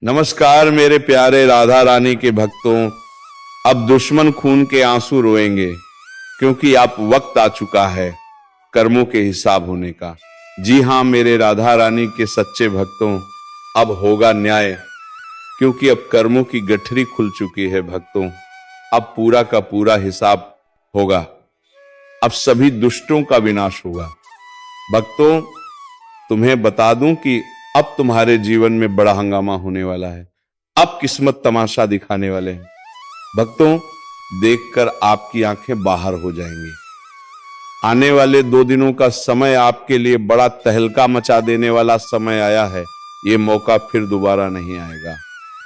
नमस्कार मेरे प्यारे राधा रानी के भक्तों। अब दुश्मन खून के आंसू रोएंगे क्योंकि अब वक्त आ चुका है कर्मों के हिसाब होने का। जी हां मेरे राधा रानी के सच्चे भक्तों, अब होगा न्याय क्योंकि अब कर्मों की गठरी खुल चुकी है भक्तों। अब पूरा का पूरा हिसाब होगा। अब सभी दुष्टों का विनाश होगा। भक्तों, तुम्हें बता दूं कि अब तुम्हारे जीवन में बड़ा हंगामा होने वाला है। अब किस्मत तमाशा दिखाने वाले हैं भक्तों। देखकर आपकी आंखें बाहर हो जाएंगी। आने वाले 2 दिनों का समय आपके लिए बड़ा तहलका मचा देने वाला समय आया है। ये मौका फिर दोबारा नहीं आएगा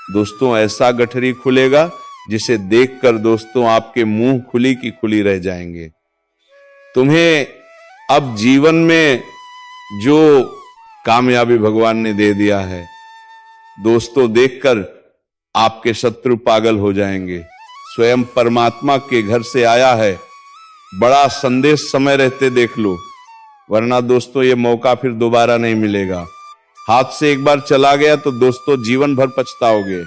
दोस्तों। ऐसा गठरी खुलेगा जिसे देखकर दोस्तों आपके मुंह खुली की खुली रह जाएंगे। तुम्हें अब जीवन में जो कामयाबी भगवान ने दे दिया है दोस्तों, देखकर आपके शत्रु पागल हो जाएंगे। स्वयं परमात्मा के घर से आया है बड़ा संदेश, समय रहते देख लो, वरना दोस्तों ये मौका फिर दोबारा नहीं मिलेगा। हाथ से एक बार चला गया तो दोस्तों जीवन भर पछताओगे।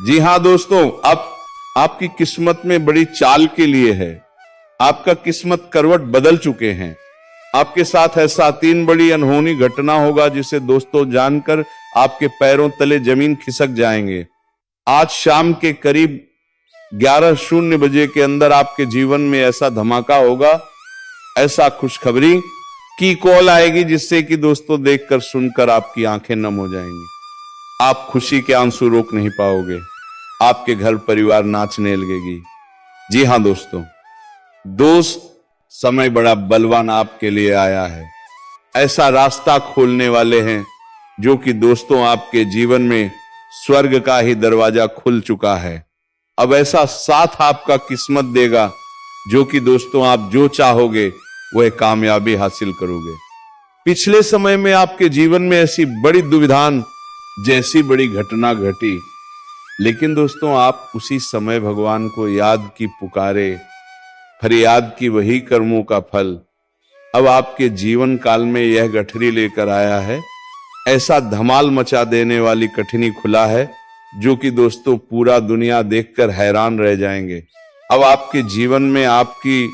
जी हां दोस्तों, अब आपकी किस्मत में बड़ी चाल के लिए है। आपका किस्मत करवट बदल चुके हैं। आपके साथ ऐसा 3 बड़ी अनहोनी घटना होगा जिसे दोस्तों जानकर आपके पैरों तले जमीन खिसक जाएंगे। आज शाम के करीब 11:00 बजे के अंदर आपके जीवन में ऐसा धमाका होगा, ऐसा खुशखबरी की कॉल आएगी जिससे कि दोस्तों देखकर सुनकर आपकी आंखें नम हो जाएंगी। आप खुशी के आंसू रोक नहीं पाओगे। आपके घर परिवार नाचने लगेगी। जी हां दोस्त, समय बड़ा बलवान आपके लिए आया है। ऐसा रास्ता खोलने वाले हैं जो कि दोस्तों आपके जीवन में स्वर्ग का ही दरवाजा खुल चुका है। अब ऐसा साथ आपका किस्मत देगा जो कि दोस्तों आप जो चाहोगे वह कामयाबी हासिल करोगे। पिछले समय में आपके जीवन में ऐसी बड़ी दुविधान जैसी बड़ी घटना घटी, लेकिन दोस्तों आप उसी समय भगवान को याद की पुकारे, फरियाद की वही कर्मों का फल अब आपके जीवन काल में यह गठरी लेकर आया है। ऐसा धमाल मचा देने वाली कठिनी खुला है जो कि दोस्तों पूरा दुनिया देखकर हैरान रह जाएंगे। अब आपके जीवन में आपकी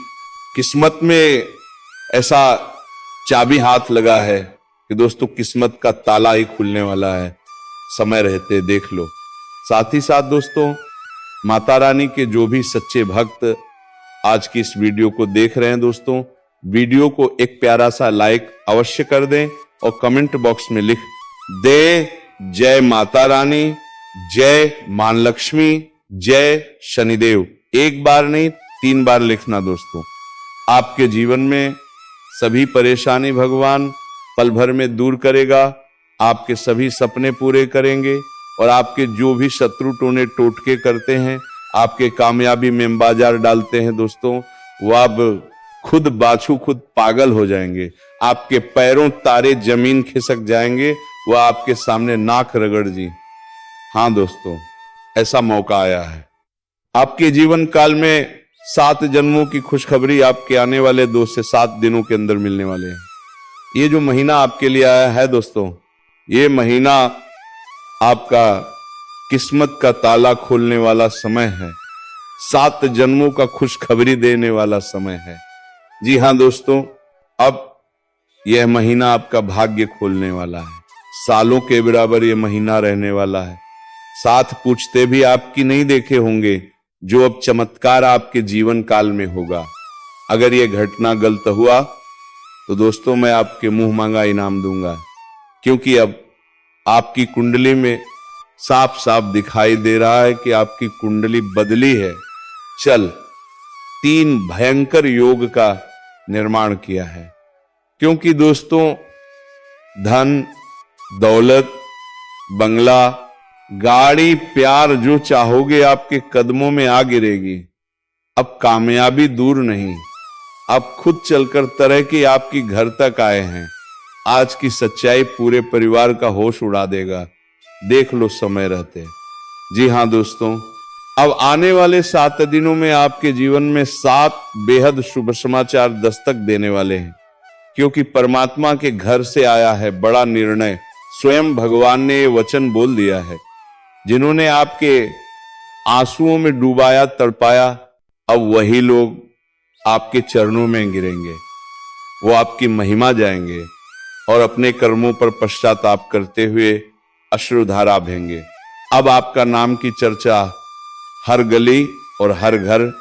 किस्मत में ऐसा चाबी हाथ लगा है कि दोस्तों किस्मत का ताला ही खुलने वाला है। समय रहते देख लो। साथ ही साथ दोस्तों माता रानी के जो भी सच्चे भक्त आज की इस वीडियो को देख रहे हैं दोस्तों, वीडियो को एक प्यारा सा लाइक अवश्य कर दें और कमेंट बॉक्स में लिख दे जय माता रानी, जय मां लक्ष्मी, जय शनिदेव। एक बार नहीं 3 बार लिखना दोस्तों। आपके जीवन में सभी परेशानी भगवान पल भर में दूर करेगा। आपके सभी सपने पूरे करेंगे और आपके जो भी शत्रु टोने टोटके करते हैं, आपके कामयाबी में बाजार डालते हैं दोस्तों, वो अब खुद बाछू खुद पागल हो जाएंगे। आपके पैरों तारे जमीन खिसक जाएंगे। वो आपके सामने नाक रगड़ जी। हां दोस्तों, ऐसा मौका आया है। आपके जीवन काल में 7 जन्मों की खुशखबरी आपके आने वाले 2 से 7 दिनों के अंदर मिलने वाले हैं। ये जो महीना आपके लिए आया है दोस्तों, ये महीना आपका किस्मत का ताला खोलने वाला समय है। 7 जन्मों का खुशखबरी देने वाला समय है। जी हां दोस्तों, अब यह महीना आपका भाग्य खोलने वाला है। सालों के बराबर यह महीना रहने वाला है। साथ पूछते भी आपकी नहीं देखे होंगे जो अब चमत्कार आपके जीवन काल में होगा। अगर यह घटना गलत हुआ तो दोस्तों मैं आपके मुंह मांगा इनाम दूंगा, क्योंकि अब आपकी कुंडली में साफ साफ दिखाई दे रहा है कि आपकी कुंडली बदली है। 3 भयंकर योग का निर्माण किया है। क्योंकि दोस्तों धन, दौलत, बंगला, गाड़ी, प्यार जो चाहोगे आपके कदमों में आ गिरेगी। अब कामयाबी दूर नहीं, अब खुद चलकर तरह की आपकी घर तक आए हैं। आज की सच्चाई पूरे परिवार का होश उड़ा देगा। देख लो समय रहते। जी हां दोस्तों, अब आने वाले 7 दिनों में आपके जीवन में 7 बेहद शुभ समाचार दस्तक देने वाले हैं, क्योंकि परमात्मा के घर से आया है बड़ा निर्णय। स्वयं भगवान ने ये वचन बोल दिया है जिन्होंने आपके आंसुओं में डुबाया, तड़पाया, अब वही लोग आपके चरणों में गिरेंगे, वो आपकी महिमा जाएंगे और अपने कर्मों पर पश्चाताप करते हुए अश्रुधारा बहेंगे। अब आपका नाम की चर्चा हर गली और हर घर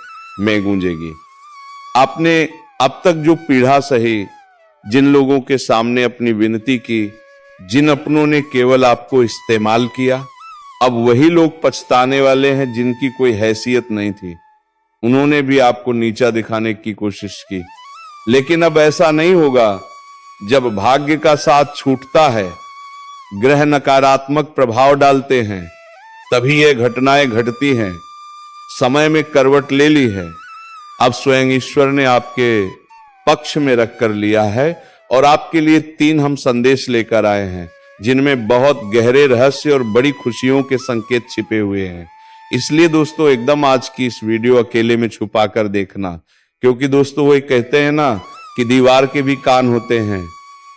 में गूंजेगी। आपने अब तक जो पीड़ा सही, जिन लोगों के सामने अपनी विनती की, जिन अपनों ने केवल आपको इस्तेमाल किया, अब वही लोग पछताने वाले हैं जिनकी कोई हैसियत नहीं थी। उन्होंने भी आपको नीचा दिखाने की कोशिश की, लेकिन अब ऐसा नहीं होगा। जब भाग्य का साथ छूटता है, ग्रह नकारात्मक प्रभाव डालते हैं, तभी ये घटनाएं घटती हैं। समय में करवट ले ली है, अब स्वयं ईश्वर ने आपके पक्ष में रख कर लिया है और आपके लिए 3 हम संदेश लेकर आए हैं, जिनमें बहुत गहरे रहस्य और बड़ी खुशियों के संकेत छिपे हुए हैं। इसलिए दोस्तों एकदम आज की इस वीडियो अकेले में छुपा कर देखना, क्योंकि दोस्तों वो कहते हैं ना कि दीवार के भी कान होते हैं,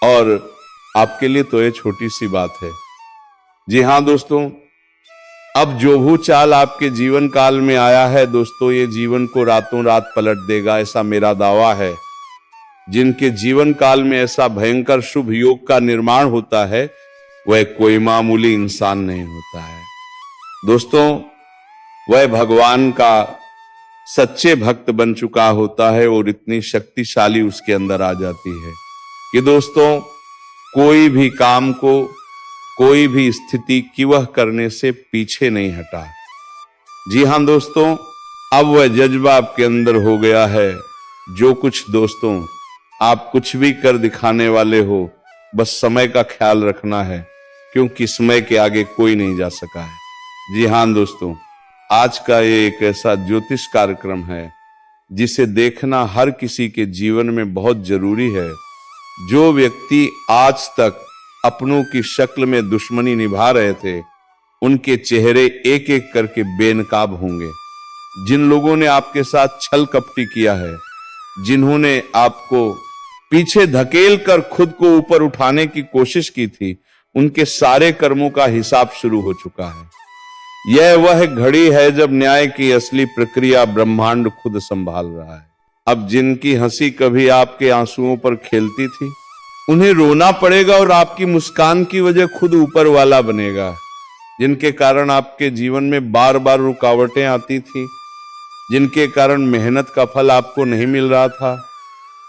और आपके लिए तो ये छोटी सी बात है। जी हाँ दोस्तों, अब जो भूचाल आपके जीवन काल में आया है दोस्तों, ये जीवन को रातों रात पलट देगा, ऐसा मेरा दावा है। जिनके जीवन काल में ऐसा भयंकर शुभ योग का निर्माण होता है, वह कोई मामूली इंसान नहीं होता है दोस्तों, वह भगवान का सच्चे भक्त बन चुका होता है और इतनी शक्तिशाली उसके अंदर आ जाती है कि दोस्तों कोई भी काम को, कोई भी स्थिति की वह करने से पीछे नहीं हटा। जी हां दोस्तों, अब वह जज्बा आपके अंदर हो गया है। जो कुछ दोस्तों आप कुछ भी कर दिखाने वाले हो, बस समय का ख्याल रखना है, क्योंकि समय के आगे कोई नहीं जा सका है। जी हां दोस्तों, आज का ये एक ऐसा ज्योतिष कार्यक्रम है जिसे देखना हर किसी के जीवन में बहुत जरूरी है। जो व्यक्ति आज तक अपनों की शक्ल में दुश्मनी निभा रहे थे, उनके चेहरे एक एक करके बेनकाब होंगे। जिन लोगों ने आपके साथ छल कपटी किया है, जिन्होंने आपको पीछे धकेल कर खुद को ऊपर उठाने की कोशिश की थी, उनके सारे कर्मों का हिसाब शुरू हो चुका है। यह वह घड़ी है जब न्याय की असली प्रक्रिया ब्रह्मांड खुद संभाल रहा है। अब जिनकी हंसी कभी आपके आंसुओं पर खेलती थी, उन्हें रोना पड़ेगा और आपकी मुस्कान की वजह खुद ऊपर वाला बनेगा। जिनके कारण आपके जीवन में बार बार रुकावटें आती थी, जिनके कारण मेहनत का फल आपको नहीं मिल रहा था,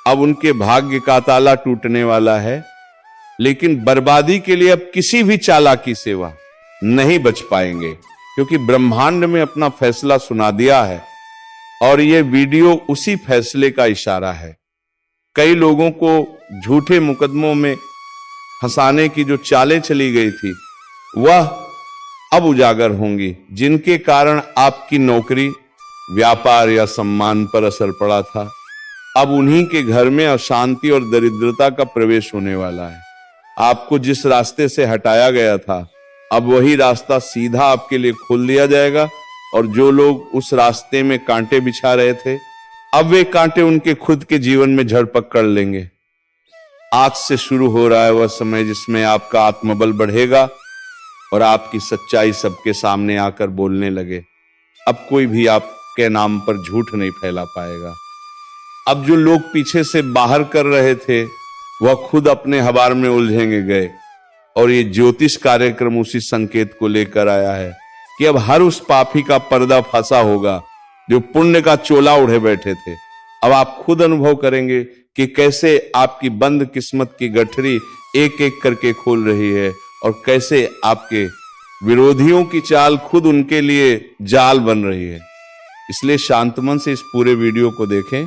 अब उनके भाग्य का ताला टूटने वाला है। लेकिन बर्बादी के लिए अब किसी भी चालाकी से वह नहीं बच पाएंगे, क्योंकि ब्रह्मांड में अपना फैसला सुना दिया है और यह वीडियो उसी फैसले का इशारा है। कई लोगों को झूठे मुकदमों में फंसाने की जो चालें चली गई थी, वह अब उजागर होंगी। जिनके कारण आपकी नौकरी, व्यापार या सम्मान पर असर पड़ा था, अब उन्हीं के घर में अशांति और दरिद्रता का प्रवेश होने वाला है। आपको जिस रास्ते से हटाया गया था, अब वही रास्ता सीधा आपके लिए खोल दिया जाएगा, और जो लोग उस रास्ते में कांटे बिछा रहे थे, अब वे कांटे उनके खुद के जीवन में जड़ पकड़ लेंगे। आज से शुरू हो रहा है वह समय जिसमें आपका आत्मबल बढ़ेगा और आपकी सच्चाई सबके सामने आकर बोलने लगे। अब कोई भी आपके नाम पर झूठ नहीं फैला पाएगा। अब जो लोग पीछे से बाहर कर रहे थे, वह खुद अपने हवार में उलझेंगे गए, और ये ज्योतिष कार्यक्रम उसी संकेत को लेकर आया है कि अब हर उस पापी का पर्दा फंसा होगा जो पुण्य का चोला उड़े बैठे थे। अब आप खुद अनुभव करेंगे कि कैसे आपकी बंद किस्मत की गठरी एक एक करके खोल रही है, और कैसे आपके विरोधियों की चाल खुद उनके लिए जाल बन रही है। इसलिए शांत मन से इस पूरे वीडियो को देखें,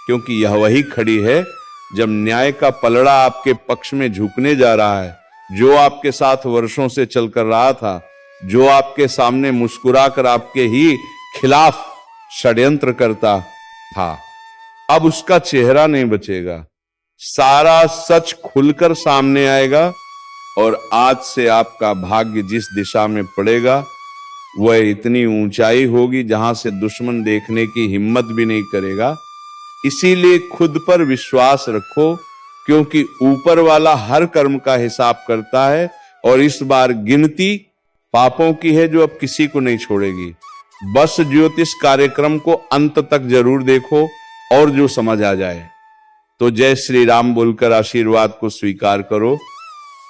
क्योंकि यह वही खड़ी है जब न्याय का पलड़ा आपके पक्ष में झुकने जा रहा है। जो आपके साथ वर्षों से चलकर रहा था, जो आपके सामने मुस्कुराकर आपके ही खिलाफ षड्यंत्र करता था, अब उसका चेहरा नहीं बचेगा। सारा सच खुलकर सामने आएगा, और आज से आपका भाग्य जिस दिशा में पड़ेगा, वह इतनी ऊंचाई होगी जहां से दुश्मन देखने की हिम्मत भी नहीं करेगा। इसीलिए खुद पर विश्वास रखो, क्योंकि ऊपर वाला हर कर्म का हिसाब करता है, और इस बार गिनती पापों की है जो अब किसी को नहीं छोड़ेगी। बस ज्योतिष कार्यक्रम को अंत तक जरूर देखो और जो समझ आ जाए तो जय श्री राम बोलकर आशीर्वाद को स्वीकार करो।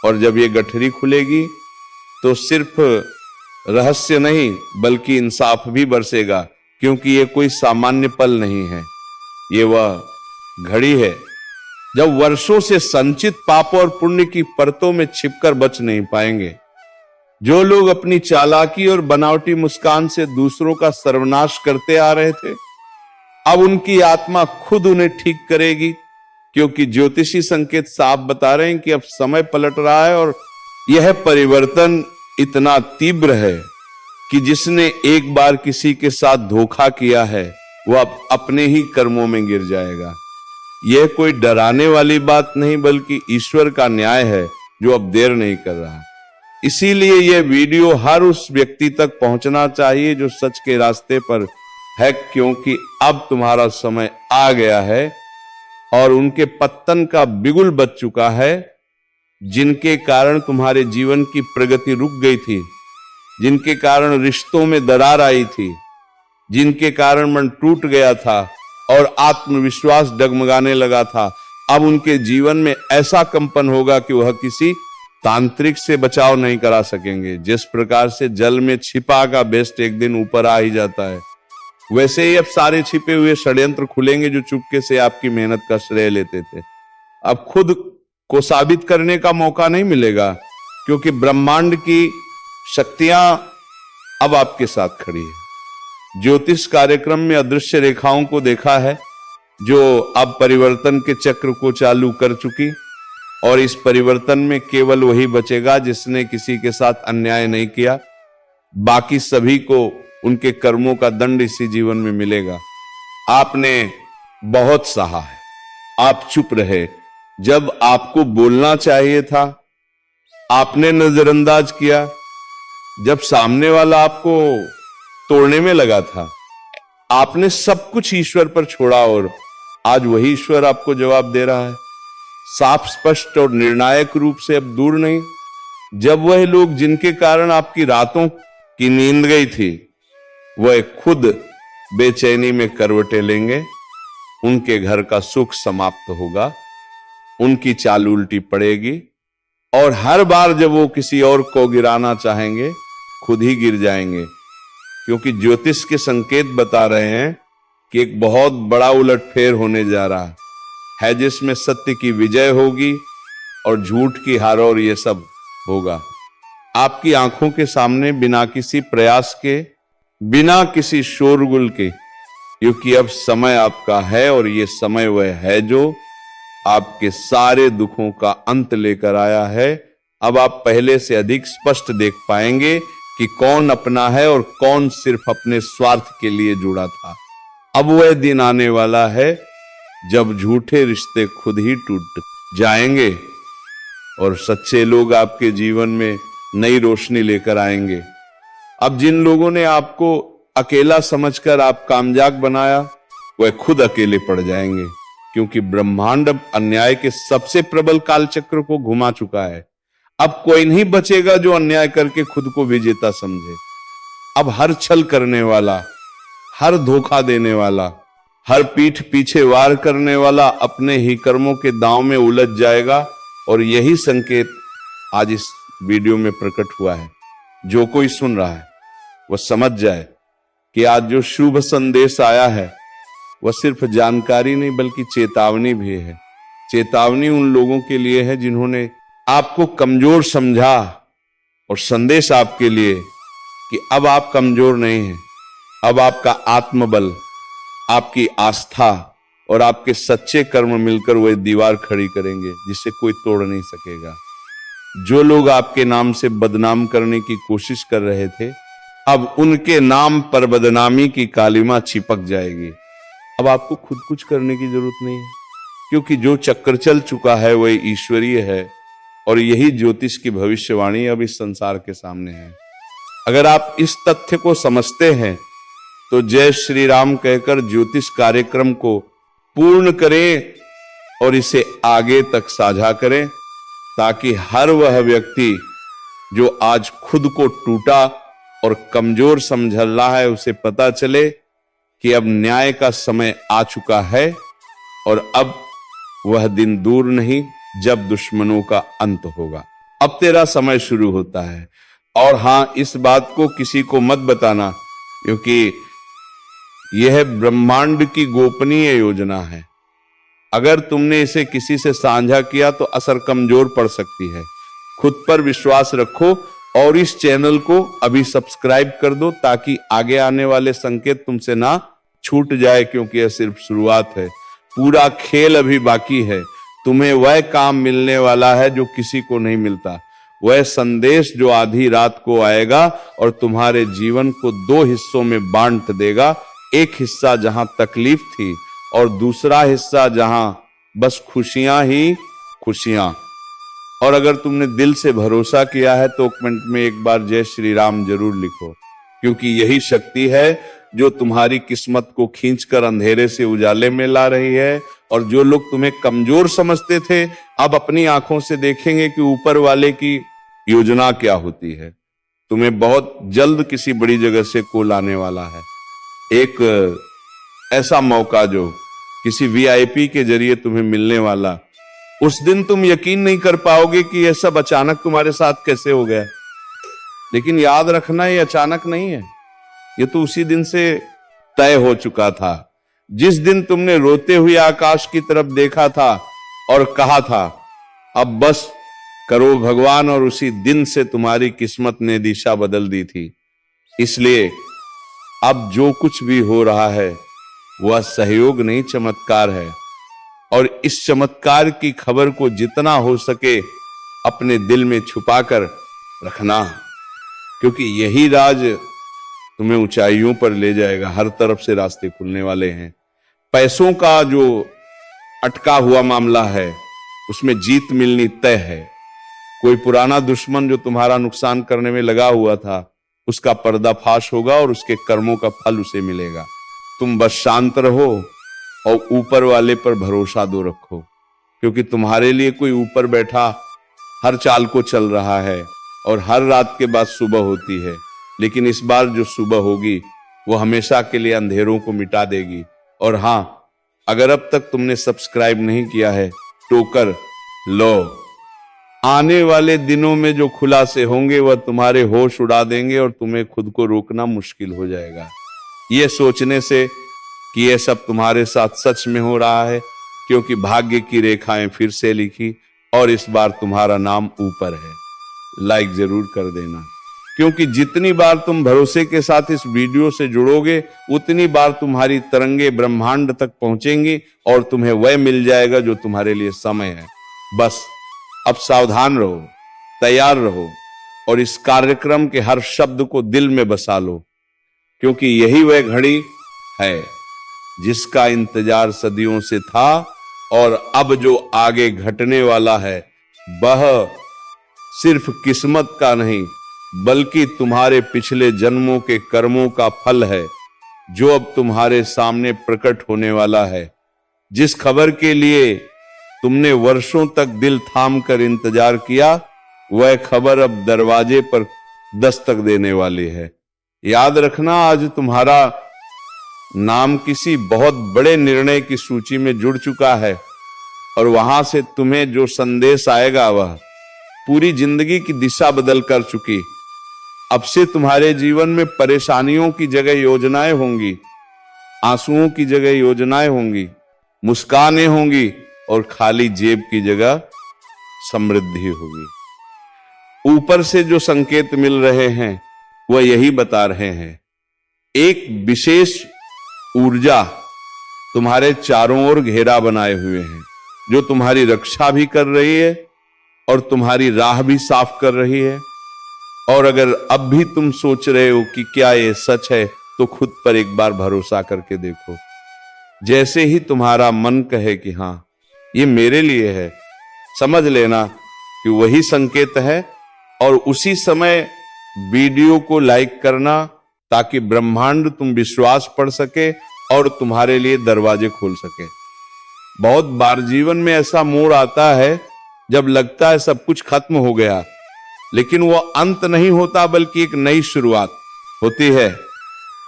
और जब ये गठरी खुलेगी तो सिर्फ रहस्य नहीं बल्कि इंसाफ भी बरसेगा, क्योंकि ये कोई सामान्य पल नहीं है, ये वह घड़ी है जब वर्षों से संचित पाप और पुण्य की परतों में छिपकर बच नहीं पाएंगे। जो लोग अपनी चालाकी और बनावटी मुस्कान से दूसरों का सर्वनाश करते आ रहे थे, अब उनकी आत्मा खुद उन्हें ठीक करेगी, क्योंकि ज्योतिषी संकेत साफ बता रहे हैं कि अब समय पलट रहा है और यह परिवर्तन इतना तीव्र है कि जिसने एक बार किसी के साथ धोखा किया है वह अब अपने ही कर्मों में गिर जाएगा। यह कोई डराने वाली बात नहीं बल्कि ईश्वर का न्याय है जो अब देर नहीं कर रहा। इसीलिए यह वीडियो हर उस व्यक्ति तक पहुंचना चाहिए जो सच के रास्ते पर है, क्योंकि अब तुम्हारा समय आ गया है और उनके पत्तन का बिगुल बज चुका है, जिनके कारण तुम्हारे जीवन की प्रगति रुक गई थी, जिनके कारण रिश्तों में दरार आई थी, जिनके कारण मन टूट गया था और आत्मविश्वास डगमगाने लगा था। अब उनके जीवन में ऐसा कंपन होगा कि वह किसी तांत्रिक से बचाव नहीं करा सकेंगे। जिस प्रकार से जल में छिपा का बेस्ट एक दिन ऊपर आ ही जाता है, वैसे ही अब सारे छिपे हुए षड्यंत्र खुलेंगे जो चुपके से आपकी मेहनत का श्रेय लेते थे। अब खुद को साबित करने का मौका नहीं मिलेगा, क्योंकि ब्रह्मांड की शक्तियां अब आपके साथ खड़ी है। ज्योतिष कार्यक्रम में अदृश्य रेखाओं को देखा है जो अब परिवर्तन के चक्र को चालू कर चुकी, और इस परिवर्तन में केवल वही बचेगा जिसने किसी के साथ अन्याय नहीं किया। बाकी सभी को उनके कर्मों का दंड इसी जीवन में मिलेगा। आपने बहुत सहा है, आप चुप रहे जब आपको बोलना चाहिए था, आपने नजरअंदाज किया जब सामने वाला आपको तोड़ने में लगा था, आपने सब कुछ ईश्वर पर छोड़ा और आज वही ईश्वर आपको जवाब दे रहा है, साफ स्पष्ट और निर्णायक रूप से। अब दूर नहीं, जब वह लोग जिनके कारण आपकी रातों की नींद गई थी वह खुद बेचैनी में करवटें लेंगे, उनके घर का सुख समाप्त होगा, उनकी चाल उल्टी पड़ेगी और हर बार जब वो किसी और को गिराना चाहेंगे खुद ही गिर जाएंगे, क्योंकि ज्योतिष के संकेत बता रहे हैं कि एक बहुत बड़ा उलटफेर होने जा रहा है जिसमें सत्य की विजय होगी और झूठ की हार, और ये सब होगा आपकी आंखों के सामने बिना किसी प्रयास के, बिना किसी शोरगुल के, क्योंकि अब समय आपका है और ये समय वह है जो आपके सारे दुखों का अंत लेकर आया है। अब आप पहले से अधिक स्पष्ट देख पाएंगे कि कौन अपना है और कौन सिर्फ अपने स्वार्थ के लिए जुड़ा था। अब वह दिन आने वाला है जब झूठे रिश्ते खुद ही टूट जाएंगे और सच्चे लोग आपके जीवन में नई रोशनी लेकर आएंगे। अब जिन लोगों ने आपको अकेला समझकर आप कामजाग बनाया वह खुद अकेले पड़ जाएंगे, क्योंकि ब्रह्मांड अब अन्याय के सबसे प्रबल कालचक्र को घुमा चुका है। अब कोई नहीं बचेगा जो अन्याय करके खुद को विजेता समझे। अब हर छल करने वाला, हर धोखा देने वाला, हर पीठ पीछे वार करने वाला अपने ही कर्मों के दांव में उलझ जाएगा, और यही संकेत आज इस वीडियो में प्रकट हुआ है। जो कोई सुन रहा है वह समझ जाए कि आज जो शुभ संदेश आया है वह सिर्फ जानकारी नहीं बल्कि चेतावनी भी है। चेतावनी उन लोगों के लिए है जिन्होंने आपको कमजोर समझा, और संदेश आपके लिए कि अब आप कमजोर नहीं हैं। अब आपका आत्मबल, आपकी आस्था और आपके सच्चे कर्म मिलकर वह दीवार खड़ी करेंगे जिसे कोई तोड़ नहीं सकेगा। जो लोग आपके नाम से बदनाम करने की कोशिश कर रहे थे, अब उनके नाम पर बदनामी की कालिमा चिपक जाएगी। अब आपको खुद कुछ करने की जरूरत नहीं है, क्योंकि जो चक्र चल चुका है वह ईश्वरीय है, और यही ज्योतिष की भविष्यवाणी अब इस संसार के सामने है। अगर आप इस तथ्य को समझते हैं तो जय श्री राम कहकर ज्योतिष कार्यक्रम को पूर्ण करें और इसे आगे तक साझा करें, ताकि हर वह व्यक्ति जो आज खुद को टूटा और कमजोर समझ रहा है, उसे पता चले कि अब न्याय का समय आ चुका है और अब वह दिन दूर नहीं जब दुश्मनों का अंत होगा। अब तेरा समय शुरू होता है। और हां, इस बात को किसी को मत बताना, क्योंकि यह ब्रह्मांड की गोपनीय योजना है। अगर तुमने इसे किसी से साझा किया तो असर कमजोर पड़ सकती है। खुद पर विश्वास रखो और इस चैनल को अभी सब्सक्राइब कर दो, ताकि आगे आने वाले संकेत तुमसे ना छूट जाए, क्योंकि यह सिर्फ शुरुआत है। पूरा खेल अभी बाकी है। तुम्हें वह काम मिलने वाला है जो किसी को नहीं मिलता, वह संदेश जो आधी रात को आएगा और तुम्हारे जीवन को दो हिस्सों में बांट देगा। एक हिस्सा जहां तकलीफ थी और दूसरा हिस्सा जहां बस खुशियां ही खुशियां। और अगर तुमने दिल से भरोसा किया है तो कमेंट में एक बार जय श्री राम जरूर लिखो, क्योंकि यही शक्ति है जो तुम्हारी किस्मत को खींचकर अंधेरे से उजाले में ला रही है। और जो लोग तुम्हें कमजोर समझते थे, अब अपनी आंखों से देखेंगे कि ऊपर वाले की योजना क्या होती है। तुम्हें बहुत जल्द किसी बड़ी जगह से कॉल आने वाला है। एक ऐसा मौका जो किसी वीआईपी के जरिए तुम्हें मिलने वाला। उस दिन तुम यकीन नहीं कर पाओगे कि यह सब अचानक तुम्हारे साथ कैसे हो गया। लेकिन याद रखना, ये अचानक नहीं है, ये तो उसी दिन से तय हो चुका था। जिस दिन तुमने रोते हुए आकाश की तरफ देखा था और कहा था अब बस करो भगवान, और उसी दिन से तुम्हारी किस्मत ने दिशा बदल दी थी। इसलिए अब जो कुछ भी हो रहा है वह सहयोग नहीं, चमत्कार है। और इस चमत्कार की खबर को जितना हो सके अपने दिल में छुपाकर रखना, क्योंकि यही राज तुम्हें ऊंचाइयों पर ले जाएगा। हर तरफ से रास्ते खुलने वाले हैं। पैसों का जो अटका हुआ मामला है उसमें जीत मिलनी तय है। कोई पुराना दुश्मन जो तुम्हारा नुकसान करने में लगा हुआ था, उसका पर्दाफाश होगा और उसके कर्मों का फल उसे मिलेगा। तुम बस शांत रहो और ऊपर वाले पर भरोसा दो रखो, क्योंकि तुम्हारे लिए कोई ऊपर बैठा हर चाल को चल रहा है। और हर रात के बाद सुबह होती है, लेकिन इस बार जो सुबह होगी वो हमेशा के लिए अंधेरों को मिटा देगी। और हां, अगर अब तक तुमने सब्सक्राइब नहीं किया है तो कर लो। आने वाले दिनों में जो खुलासे होंगे वह तुम्हारे होश उड़ा देंगे और तुम्हें खुद को रोकना मुश्किल हो जाएगा। ये सोचने से कि यह सब तुम्हारे साथ सच में हो रहा है, क्योंकि भाग्य की रेखाएं फिर से लिखी और इस बार तुम्हारा नाम ऊपर है। लाइक जरूर कर देना, क्योंकि जितनी बार तुम भरोसे के साथ इस वीडियो से जुड़ोगे उतनी बार तुम्हारी तरंगे ब्रह्मांड तक पहुंचेंगी और तुम्हें वह मिल जाएगा जो तुम्हारे लिए समय है। बस अब सावधान रहो, तैयार रहो और इस कार्यक्रम के हर शब्द को दिल में बसा लो, क्योंकि यही वह घड़ी है जिसका इंतजार सदियों से था। और अब जो आगे घटने वाला है वह सिर्फ किस्मत का नहीं, बल्कि तुम्हारे पिछले जन्मों के कर्मों का फल है, जो अब तुम्हारे सामने प्रकट होने वाला है। जिस खबर के लिए तुमने वर्षों तक दिल थाम कर इंतजार किया, वह खबर अब दरवाजे पर दस्तक देने वाली है। याद रखना, आज तुम्हारा नाम किसी बहुत बड़े निर्णय की सूची में जुड़ चुका है और वहां से तुम्हें जो संदेश आएगा वह पूरी जिंदगी की दिशा बदल कर चुकी। अब से तुम्हारे जीवन में परेशानियों की जगह योजनाएं होंगी, आंसुओं की जगह योजनाएं होंगी, मुस्कानें होंगी और खाली जेब की जगह समृद्धि होगी। ऊपर से जो संकेत मिल रहे हैं वह यही बता रहे हैं, एक विशेष ऊर्जा तुम्हारे चारों ओर घेरा बनाए हुए हैं, जो तुम्हारी रक्षा भी कर रही है और तुम्हारी राह भी साफ कर रही है। और अगर अब भी तुम सोच रहे हो कि क्या ये सच है, तो खुद पर एक बार भरोसा करके देखो। जैसे ही तुम्हारा मन कहे कि हाँ ये मेरे लिए है, समझ लेना कि वही संकेत है। और उसी समय वीडियो को लाइक करना, ताकि ब्रह्मांड तुम विश्वास पढ़ सके और तुम्हारे लिए दरवाजे खोल सके। बहुत बार जीवन में ऐसा मोड़ आता है जब लगता है सब कुछ खत्म हो गया, लेकिन वो अंत नहीं होता बल्कि एक नई शुरुआत होती है।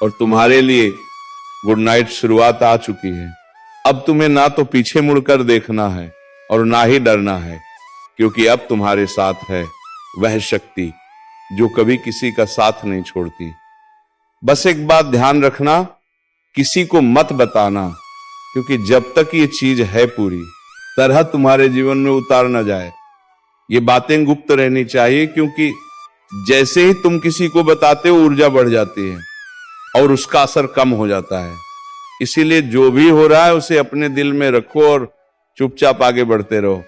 और तुम्हारे लिए गुड नाइट शुरुआत आ चुकी है। अब तुम्हें ना तो पीछे मुड़कर देखना है और ना ही डरना है, क्योंकि अब तुम्हारे साथ है वह शक्ति जो कभी किसी का साथ नहीं छोड़ती। बस एक बात ध्यान रखना, किसी को मत बताना, क्योंकि जब तक ये चीज है पूरी तरह तुम्हारे जीवन में उतार न जाए, ये बातें गुप्त रहनी चाहिए। क्योंकि जैसे ही तुम किसी को बताते हो ऊर्जा बढ़ जाती है और उसका असर कम हो जाता है। इसीलिए जो भी हो रहा है उसे अपने दिल में रखो और चुपचाप आगे बढ़ते रहो।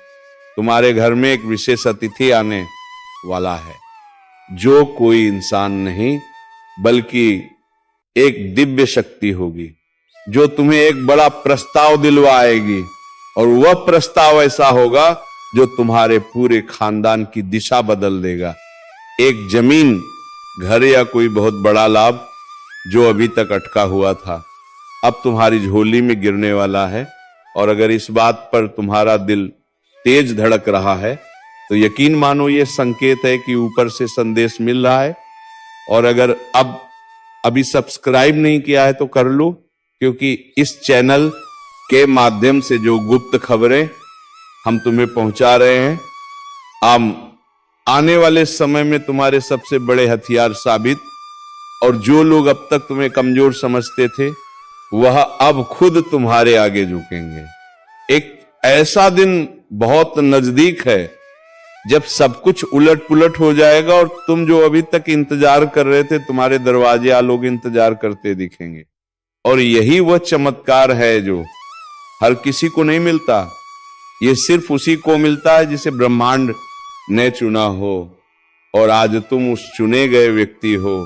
तुम्हारे घर में एक विशेष अतिथि आने वाला है, जो कोई इंसान नहीं बल्कि एक दिव्य शक्ति होगी, जो तुम्हें एक बड़ा प्रस्ताव दिलवाएगी। और वह प्रस्ताव ऐसा होगा जो तुम्हारे पूरे खानदान की दिशा बदल देगा। एक जमीन, घर या कोई बहुत बड़ा लाभ जो अभी तक अटका हुआ था, अब तुम्हारी झोली में गिरने वाला है। और अगर इस बात पर तुम्हारा दिल तेज धड़क रहा है तो यकीन मानो ये संकेत है कि ऊपर से संदेश मिल रहा है। और अगर अभी सब्सक्राइब नहीं किया है तो कर लो, क्योंकि इस चैनल के माध्यम से जो गुप्त खबरें हम तुम्हें पहुंचा रहे हैं, आने वाले समय में तुम्हारे सबसे बड़े हथियार साबित। और जो लोग अब तक तुम्हें कमजोर समझते थे वह अब खुद तुम्हारे आगे झुकेंगे। एक ऐसा दिन बहुत नजदीक है जब सब कुछ उलट पुलट हो जाएगा और तुम जो अभी तक इंतजार कर रहे थे, तुम्हारे दरवाजे आ लोग इंतजार करते दिखेंगे। और यही वह चमत्कार है जो हर किसी को नहीं मिलता। ये सिर्फ उसी को मिलता है जिसे ब्रह्मांड ने चुना हो। और आज तुम उस चुने गए व्यक्ति हो।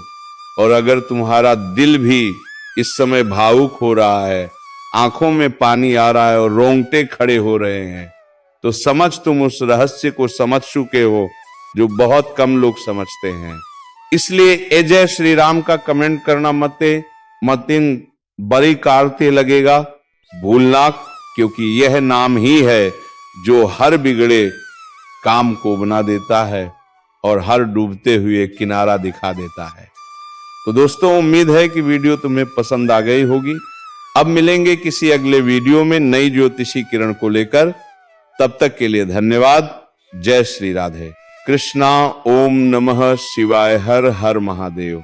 और अगर तुम्हारा दिल भी इस समय भावुक हो रहा है, आंखों में पानी आ रहा है और रोंगटे खड़े हो रहे हैं, तो समझ तुम उस रहस्य को समझ चुके हो जो बहुत कम लोग समझते हैं। इसलिए ए जय श्री राम का कमेंट करना मतिन बड़ी कारते लगेगा भूलना, क्योंकि यह नाम ही है जो हर बिगड़े काम को बना देता है और हर डूबते हुए किनारा दिखा देता है। तो दोस्तों, उम्मीद है कि वीडियो तुम्हें पसंद आ गई होगी। अब मिलेंगे किसी अगले वीडियो में नई ज्योतिषी किरण को लेकर। तब तक के लिए धन्यवाद। जय श्री राधे कृष्णा। ओम नमः शिवाय। हर हर महादेव।